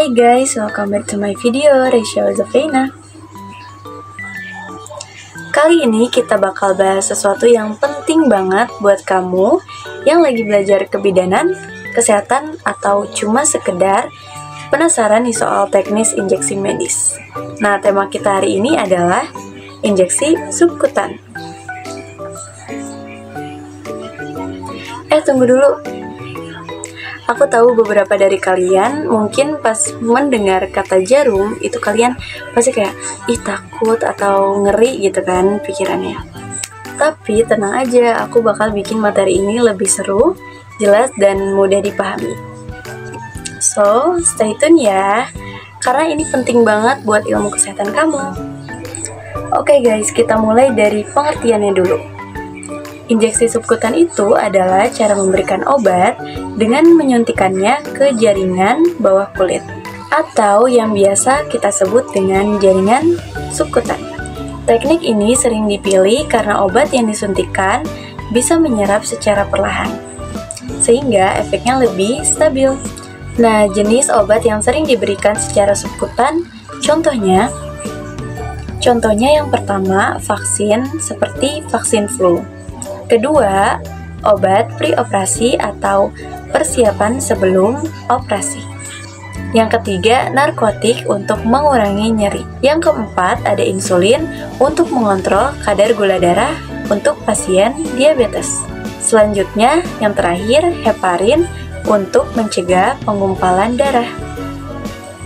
Hai guys, welcome back to my video, Rachel Zafina. Kali ini kita bakal bahas sesuatu yang penting banget buat kamu yang lagi belajar kebidanan, kesehatan, atau cuma sekedar penasaran nih soal teknis injeksi medis. Nah, tema kita hari ini adalah injeksi subkutan. Tunggu dulu. Aku tahu beberapa dari kalian mungkin pas mendengar kata jarum itu kalian pasti kayak takut atau ngeri gitu kan pikirannya. Tapi tenang aja, aku bakal bikin materi ini lebih seru, jelas, dan mudah dipahami. So, stay tune ya, karena ini penting banget buat ilmu kesehatan kamu. Oke guys, kita mulai dari pengertiannya dulu. Injeksi subkutan itu adalah cara memberikan obat dengan menyuntikannya ke jaringan bawah kulit, atau yang biasa kita sebut dengan jaringan subkutan. Teknik ini sering dipilih karena obat yang disuntikan bisa menyerap secara perlahan, sehingga efeknya lebih stabil. Nah, jenis obat yang sering diberikan secara subkutan, contohnya yang pertama, vaksin seperti vaksin flu. Kedua, obat pre-operasi atau persiapan sebelum operasi. Yang ketiga, narkotik untuk mengurangi nyeri. Yang keempat, ada insulin untuk mengontrol kadar gula darah untuk pasien diabetes. Selanjutnya, yang terakhir, heparin untuk mencegah penggumpalan darah.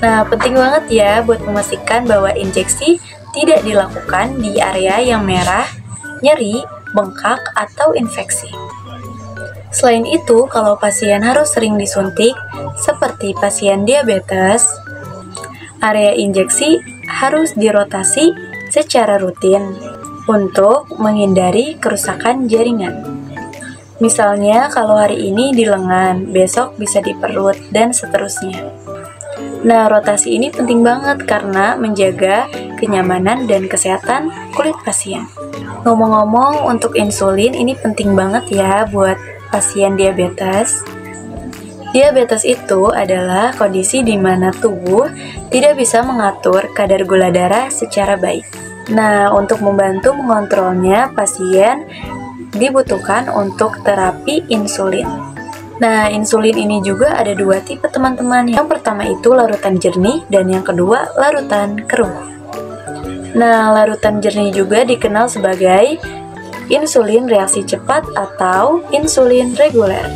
Nah, penting banget ya buat memastikan bahwa injeksi tidak dilakukan di area yang merah, nyeri, bengkak, atau infeksi. Selain itu, kalau pasien harus sering disuntik, seperti pasien diabetes, area injeksi harus dirotasi secara rutin untuk menghindari kerusakan jaringan. Misalnya, kalau hari ini di lengan, besok bisa di perut, dan seterusnya. Nah, rotasi ini penting banget karena menjaga kenyamanan dan kesehatan kulit pasien. Ngomong-ngomong, untuk insulin ini penting banget ya buat pasien diabetes. Diabetes itu adalah kondisi di mana tubuh tidak bisa mengatur kadar gula darah secara baik. Nah, untuk membantu mengontrolnya, pasien dibutuhkan untuk terapi insulin. Nah, insulin ini juga ada dua tipe teman-teman. Yang pertama itu larutan jernih dan yang kedua larutan keruh. Nah, larutan jernih juga dikenal sebagai insulin reaksi cepat atau insulin reguler.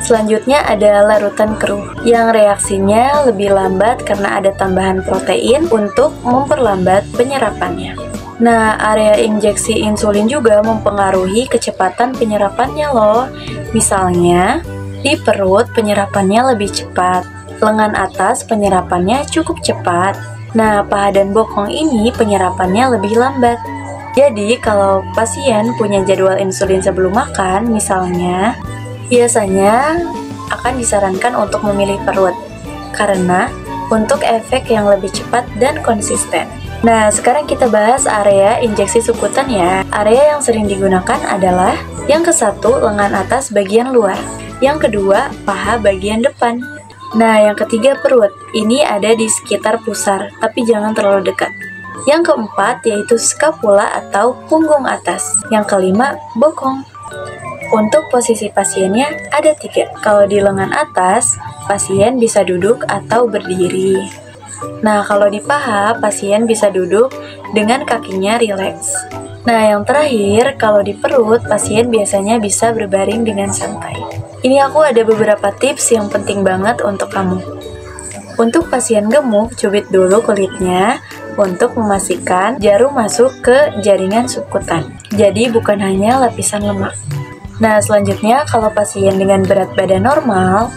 Selanjutnya ada larutan keruh yang reaksinya lebih lambat karena ada tambahan protein untuk memperlambat penyerapannya. Nah, area injeksi insulin juga mempengaruhi kecepatan penyerapannya loh. Misalnya, di perut penyerapannya lebih cepat, lengan atas penyerapannya cukup cepat. Nah, paha dan bokong ini penyerapannya lebih lambat. Jadi, kalau pasien punya jadwal insulin sebelum makan, misalnya, biasanya akan disarankan untuk memilih perut, karena untuk efek yang lebih cepat dan konsisten. Nah, sekarang kita bahas area injeksi subkutan ya. Area yang sering digunakan adalah yang ke-1, lengan atas bagian luar. Yang kedua, paha bagian depan. Nah, yang ketiga perut. Ini ada di sekitar pusar, tapi jangan terlalu dekat. Yang keempat yaitu skapula atau punggung atas. Yang kelima, bokong. Untuk posisi pasiennya ada 3. Kalau di lengan atas, pasien bisa duduk atau berdiri. Nah, kalau di paha, pasien bisa duduk dengan kakinya rileks. Nah, yang terakhir, kalau di perut, pasien biasanya bisa berbaring dengan santai. Ini aku ada beberapa tips yang penting banget untuk kamu. Untuk pasien gemuk, cubit dulu kulitnya untuk memastikan jarum masuk ke jaringan subkutan. Jadi bukan hanya lapisan lemak. Nah, selanjutnya kalau pasien dengan berat badan normal,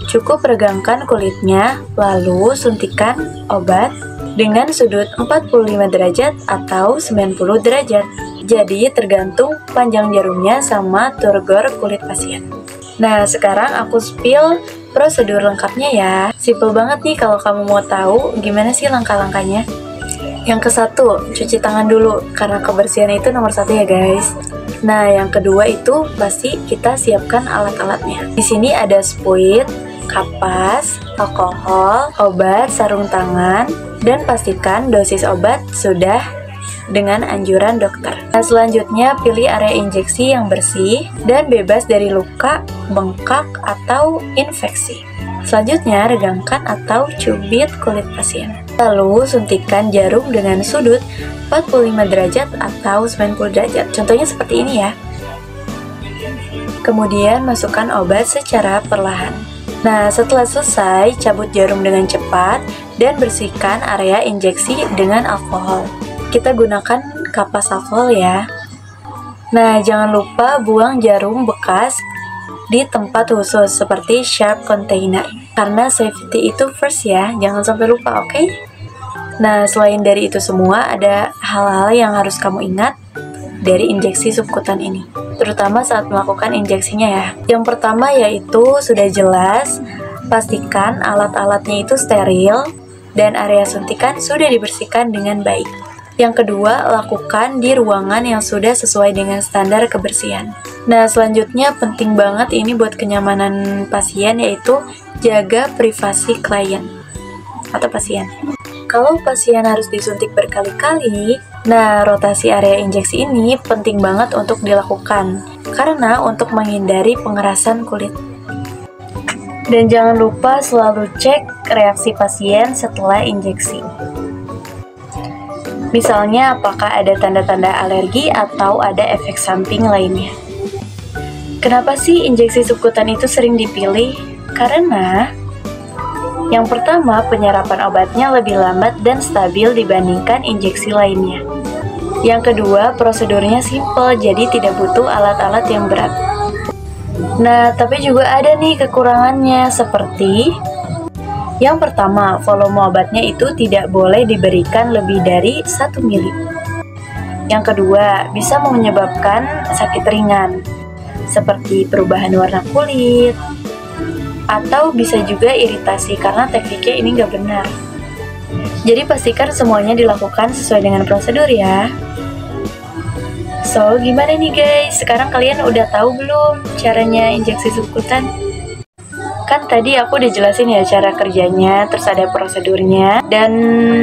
cukup regangkan kulitnya lalu suntikan obat dengan sudut 45 derajat atau 90 derajat. Jadi tergantung panjang jarumnya sama turgor kulit pasien. Nah, sekarang aku spill prosedur lengkapnya ya. Simple banget nih kalau kamu mau tahu gimana sih langkah-langkahnya. Yang ke-1, cuci tangan dulu, karena kebersihan itu nomor 1 ya guys. Nah, yang kedua itu pasti kita siapkan alat-alatnya. Di sini ada spuit, kapas, alkohol, obat, sarung tangan, dan pastikan dosis obat sudah dengan anjuran dokter. Nah, selanjutnya pilih area injeksi yang bersih dan bebas dari luka, bengkak, atau infeksi. Selanjutnya, regangkan atau cubit kulit pasien. Lalu, suntikan jarum dengan sudut 45 derajat atau 90 derajat. Contohnya seperti ini ya. Kemudian, masukkan obat secara perlahan. Nah, setelah selesai, cabut jarum dengan cepat dan bersihkan area injeksi dengan alkohol. Kita gunakan kapas alkohol ya. Nah, jangan lupa buang jarum bekas di tempat khusus seperti sharp container, karena safety itu first ya, jangan sampai lupa, oke? Nah, selain dari itu semua, ada hal-hal yang harus kamu ingat dari injeksi subkutan ini, terutama saat melakukan injeksinya ya. Yang pertama yaitu sudah jelas, pastikan alat-alatnya itu steril dan area suntikan sudah dibersihkan dengan baik. Yang kedua, lakukan di ruangan yang sudah sesuai dengan standar kebersihan. Nah, selanjutnya penting banget ini buat kenyamanan pasien, yaitu jaga privasi klien atau pasien. Kalau pasien harus disuntik berkali-kali, nah rotasi area injeksi ini penting banget untuk dilakukan, karena untuk menghindari pengerasan kulit. Dan jangan lupa selalu cek reaksi pasien setelah injeksi. Misalnya, apakah ada tanda-tanda alergi atau ada efek samping lainnya. Kenapa sih injeksi subkutan itu sering dipilih? Karena yang pertama, penyerapan obatnya lebih lambat dan stabil dibandingkan injeksi lainnya. Yang kedua, prosedurnya simple, jadi tidak butuh alat-alat yang berat. Nah, tapi juga ada nih kekurangannya, seperti yang pertama, volume obatnya itu tidak boleh diberikan lebih dari 1 mili. Yang kedua, bisa menyebabkan sakit ringan, seperti perubahan warna kulit, atau bisa juga iritasi karena tekniknya ini nggak benar. Jadi pastikan semuanya dilakukan sesuai dengan prosedur ya. So, gimana nih guys? Sekarang kalian udah tahu belum caranya injeksi subkutan? Kan tadi aku udah jelasin ya cara kerjanya, terus ada prosedurnya, dan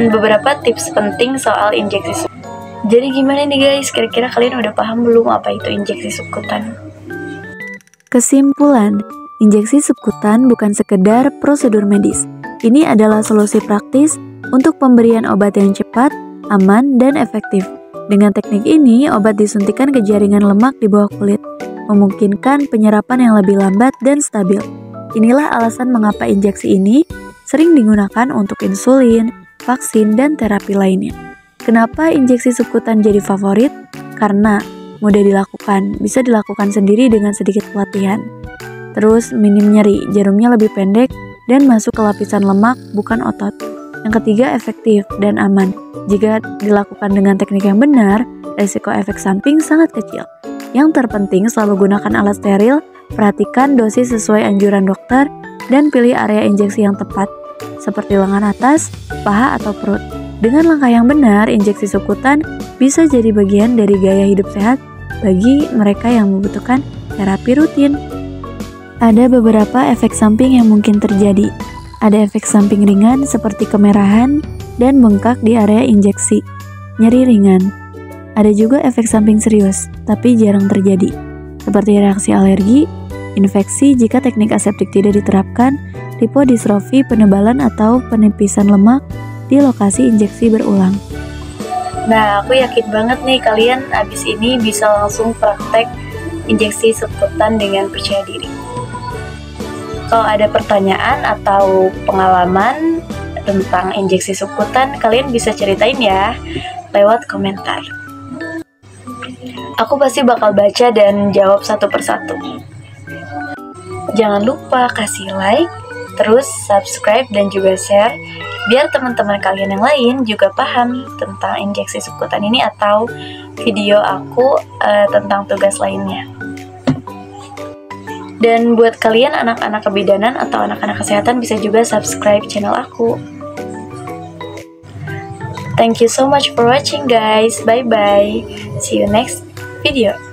beberapa tips penting soal injeksi subkutan. Jadi gimana nih guys, kira-kira kalian udah paham belum apa itu injeksi subkutan? Kesimpulan, injeksi subkutan bukan sekedar prosedur medis. Ini adalah solusi praktis untuk pemberian obat yang cepat, aman, dan efektif. Dengan teknik ini, obat disuntikan ke jaringan lemak di bawah kulit, memungkinkan penyerapan yang lebih lambat dan stabil. Inilah alasan mengapa injeksi ini sering digunakan untuk insulin, vaksin, dan terapi lainnya. Kenapa injeksi subkutan jadi favorit? Karena mudah dilakukan, bisa dilakukan sendiri dengan sedikit pelatihan. Terus minim nyeri, jarumnya lebih pendek, dan masuk ke lapisan lemak, bukan otot. Yang ketiga, efektif dan aman. Jika dilakukan dengan teknik yang benar, risiko efek samping sangat kecil. Yang terpenting, selalu gunakan alat steril, perhatikan dosis sesuai anjuran dokter, dan pilih area injeksi yang tepat, seperti lengan atas, paha, atau perut. Dengan langkah yang benar, injeksi subkutan bisa jadi bagian dari gaya hidup sehat bagi mereka yang membutuhkan terapi rutin. Ada beberapa efek samping yang mungkin terjadi. Ada efek samping ringan seperti kemerahan dan bengkak di area injeksi, nyeri ringan. Ada juga efek samping serius, tapi jarang terjadi, seperti reaksi alergi, infeksi jika teknik aseptik tidak diterapkan, lipodistrofi, penebalan atau penipisan lemak di lokasi injeksi berulang. Nah, aku yakin banget nih kalian abis ini bisa langsung praktek injeksi subkutan dengan percaya diri. Kalau ada pertanyaan atau pengalaman tentang injeksi subkutan, kalian bisa ceritain ya lewat komentar. Aku pasti bakal baca dan jawab satu persatu. Jangan lupa kasih like, terus subscribe dan juga share, biar teman-teman kalian yang lain juga paham tentang injeksi subkutan ini atau video aku tentang tugas lainnya. Dan buat kalian anak-anak kebidanan atau anak-anak kesehatan bisa juga subscribe channel aku. Thank you so much for watching guys. Bye bye. See you next video.